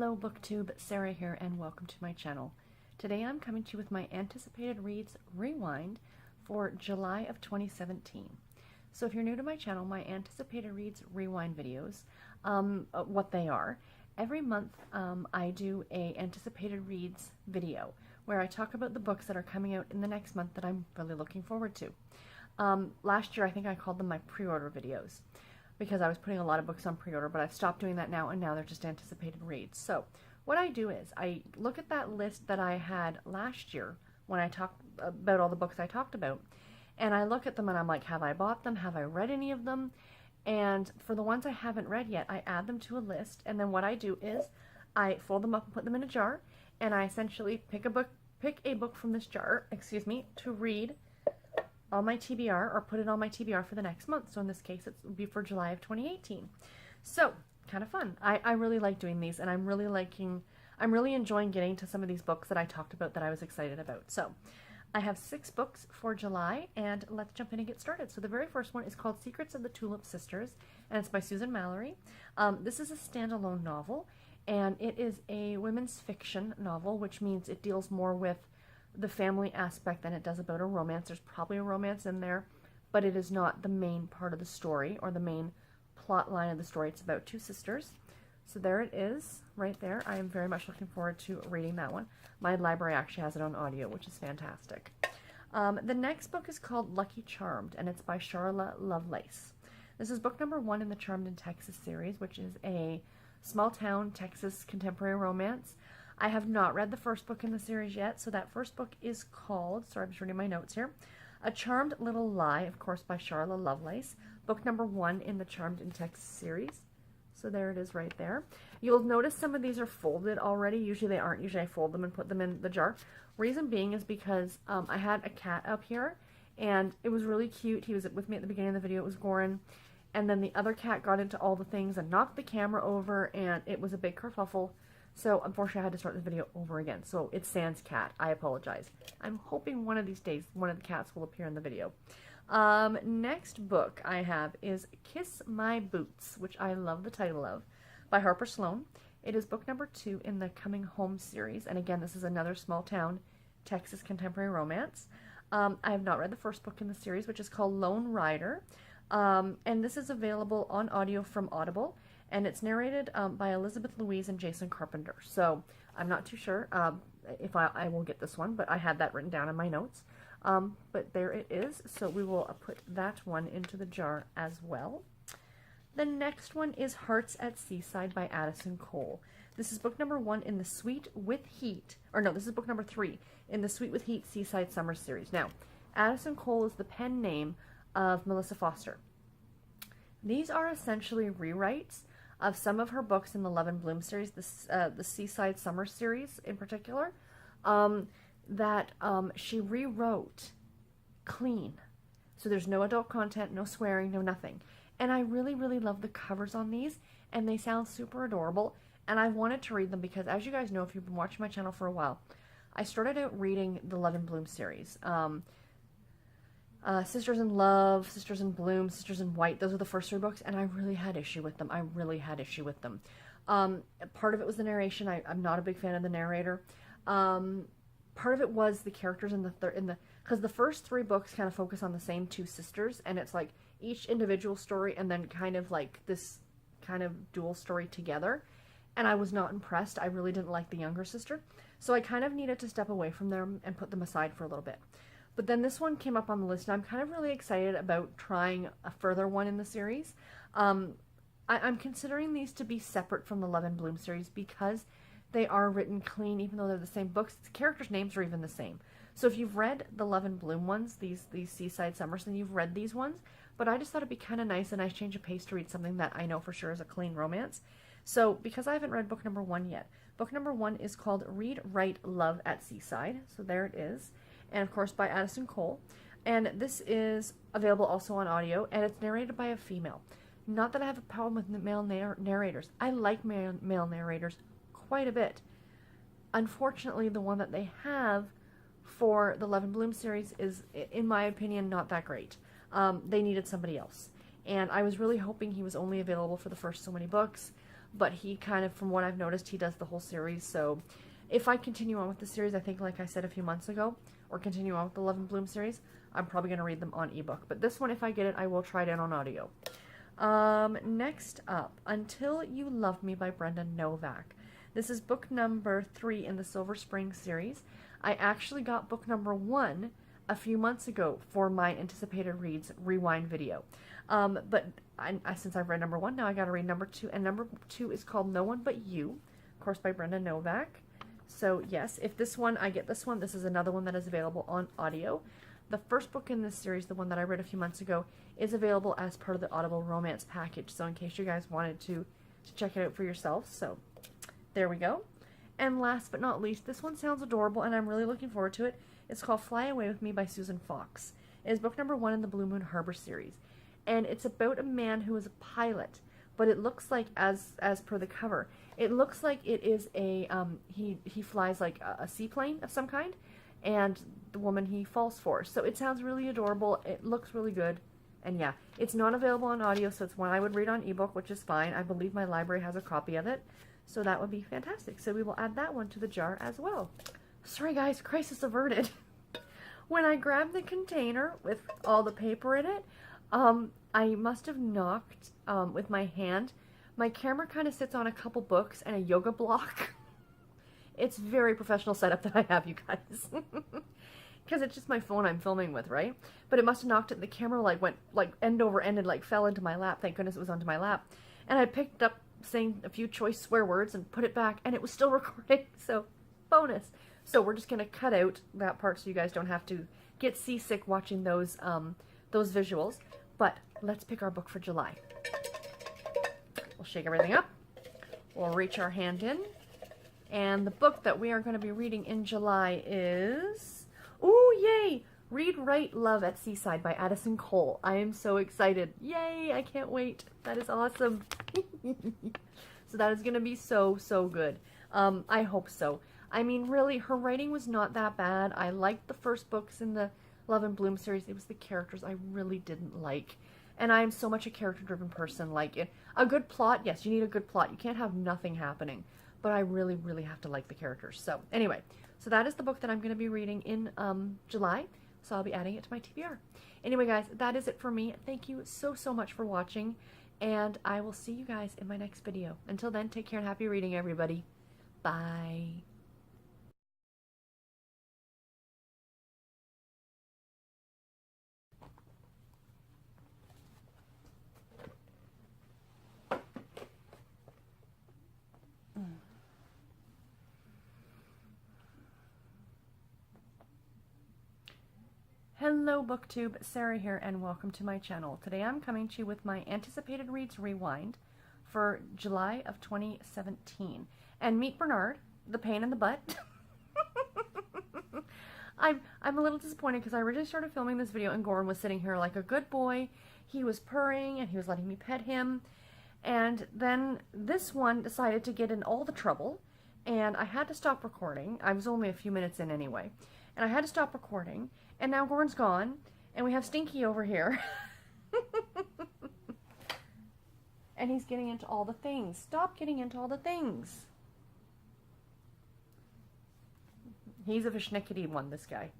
Hello BookTube, Sarah here and welcome to my channel. Today I'm coming to you with my anticipated reads rewind for July of 2017. So if you're new to my channel, my anticipated reads rewind videos, what they are, every month I do a anticipated reads video where I talk about the books that are coming out in the next month that I'm really looking forward to. Last year I think I called them my pre-order videos, because I was putting a lot of books on pre-order, but I've stopped doing that now, and now they're just anticipated reads. So what I do is I look at that list that I had last year when I talked about all the books I talked about, and I look at them and I'm like, have I bought them? Have I read any of them? And for the ones I haven't read yet, I add them to a list, and then what I do is I fold them up and put them in a jar, and I essentially pick a book from this jar, to read on my TBR, or put it on my TBR for the next month. So in this case, it would be for July of 2018. So kind of fun. I really like doing these, and I'm really enjoying getting to some of these books that I talked about that I was excited about. So I have 6 books for July, and let's jump in and get started. So the very first one is called Secrets of the Tulip Sisters, and it's by Susan Mallery. This is a standalone novel, and it is a women's fiction novel, which means it deals more with the family aspect than it does about a romance. There's probably a romance in there, but it is not the main part of the story or the main plot line of the story. It's about 2 sisters. So there it is, right there. I am very much looking forward to reading that one. My library actually has it on audio, which is fantastic. The next book is called Lucky Charmed, and it's by Sharla Lovelace. This is book number 1 in the Charmed in Texas series, which is a small town Texas contemporary romance. I have not read the first book in the series yet, so that first book is called, sorry, I'm just reading my notes here, A Charmed Little Lie, of course, by Sharla Lovelace, book number 1 in the Charmed in Texas series. So there it is right there. You'll notice some of these are folded already. Usually they aren't. Usually I fold them and put them in the jar. Reason being is because I had a cat up here, and it was really cute. He was with me at the beginning of the video. It was Goran. And then the other cat got into all the things and knocked the camera over, and it was a big kerfuffle. So unfortunately I had to start the video over again. So it's Sans cat. I apologize. I'm hoping one of these days one of the cats will appear in the video. Next book I have is Kiss My Boots, which I love the title of, by Harper Sloan. It is book number 2 in the Coming Home series. And again, this is another small town Texas contemporary romance. I have not read the first book in the series, which is called Lone Rider. And this is available on audio from Audible. And it's narrated by Elizabeth Louise and Jason Carpenter. So I'm not too sure if I will get this one, but I had that written down in my notes. But there it is. So we will put that one into the jar as well. The next one is Hearts at Seaside by Addison Cole. This is book number 1 in the Sweet with Heat, or no, this is book number 3 in the Sweet with Heat Seaside Summer series. Now, Addison Cole is the pen name of Melissa Foster. These are essentially rewrites of some of her books in the Love and Bloom series, the Seaside Summer series in particular, that she rewrote clean. So there's no adult content, no swearing, no nothing. And I really, really love the covers on these, and they sound super adorable, and I wanted to read them because, as you guys know, if you've been watching my channel for a while, I started out reading the Love and Bloom series. Sisters in Love, Sisters in Bloom, Sisters in White, those were the first 3 books, and I really had issue with them. Part of it was the narration. I'm not a big fan of the narrator. Part of it was the characters because the first 3 books kind of focus on the same 2 sisters, and it's like each individual story and then kind of like this kind of dual story together, and I was not impressed. I really didn't like the younger sister, so I kind of needed to step away from them and put them aside for a little bit. But then this one came up on the list, and I'm kind of really excited about trying a further one in the series. I'm considering these to be separate from the Love and Bloom series because they are written clean, even though they're the same books. The characters' names are even the same. So if you've read the Love and Bloom ones, these Seaside Summers, then you've read these ones. But I just thought it'd be kind of nice, a nice change of pace to read something that I know for sure is a clean romance. So because I haven't read book number 1 yet, book number 1 is called Read, Write, Love at Seaside. So there it is. And of course by Addison Cole. And this is available also on audio, and it's narrated by a female. Not that I have a problem with male narrators. I like male narrators quite a bit. Unfortunately, the one that they have for the Love and Bloom series is, in my opinion, not that great. They needed somebody else. And I was really hoping he was only available for the first so many books, but he kind of, from what I've noticed, he does the whole series. So if I continue on with the series, I think like I said a few months ago, or continue on with the Love and Bloom series, I'm probably going to read them on ebook. But this one, if I get it, I will try it in on audio. Next up, Until You Love Me by Brenda Novak. This is book number 3 in the Silver Spring series. I actually got book number 1 a few months ago for my Anticipated Reads Rewind video. But since I've read number 1, now I got to read number 2. And number 2 is called No One But You, of course, by Brenda Novak. So yes, if this one, I get this one, this is another one that is available on audio. The first book in this series, the one that I read a few months ago, is available as part of the Audible Romance package. So in case you guys wanted to check it out for yourself. So there we go. And last but not least, this one sounds adorable and I'm really looking forward to it. It's called Fly Away With Me by Susan Fox. It is book number 1 in the Blue Moon Harbor series. And it's about a man who is a pilot, but it looks like, as per the cover, it looks like it is a, he flies like a seaplane of some kind, and the woman he falls for. So it sounds really adorable, it looks really good, and yeah, it's not available on audio, so it's one I would read on ebook, which is fine. I believe my library has a copy of it, so that would be fantastic. So we will add that one to the jar as well. Sorry guys, crisis averted. When I grabbed the container with all the paper in it, I must have knocked with my hand. My camera kind of sits on a couple books and a yoga block. It's very professional setup that I have, you guys. Because it's just my phone I'm filming with, right? But it must have knocked it. The camera like went like end over end and like fell into my lap. Thank goodness it was onto my lap. And I picked up saying a few choice swear words and put it back, and it was still recording. So bonus. So we're just gonna cut out that part so you guys don't have to get seasick watching those visuals. But let's pick our book for July. We'll shake everything up. We'll reach our hand in. And the book that we are going to be reading in July is, ooh, yay! Read, Write, Love at Seaside by Addison Cole. I am so excited. Yay! I can't wait. That is awesome. So that is going to be so, so good. I hope so. I mean, really, her writing was not that bad. I liked the first books in the Love and Bloom series. It was the characters I really didn't like. And I am so much a character-driven person. Like, a good plot, yes, you need a good plot. You can't have nothing happening. But I really, really have to like the characters. So, anyway, so that is the book that I'm going to be reading in July. So I'll be adding it to my TBR. Anyway, guys, that is it for me. Thank you so, so much for watching. And I will see you guys in my next video. Until then, take care and happy reading, everybody. Bye. Hello BookTube, Sarah here and welcome to my channel. Today I'm coming to you with my Anticipated Reads Rewind for July of 2017. And meet Bernard, the pain in the butt. I'm a little disappointed because I originally started filming this video and Goran was sitting here like a good boy. He was purring and he was letting me pet him. And then this one decided to get in all the trouble and I had to stop recording. I was only a few minutes in anyway. And I had to stop recording. And now Goran's gone, and we have Stinky over here. And he's getting into all the things. Stop getting into all the things. He's a vishnickety one, this guy.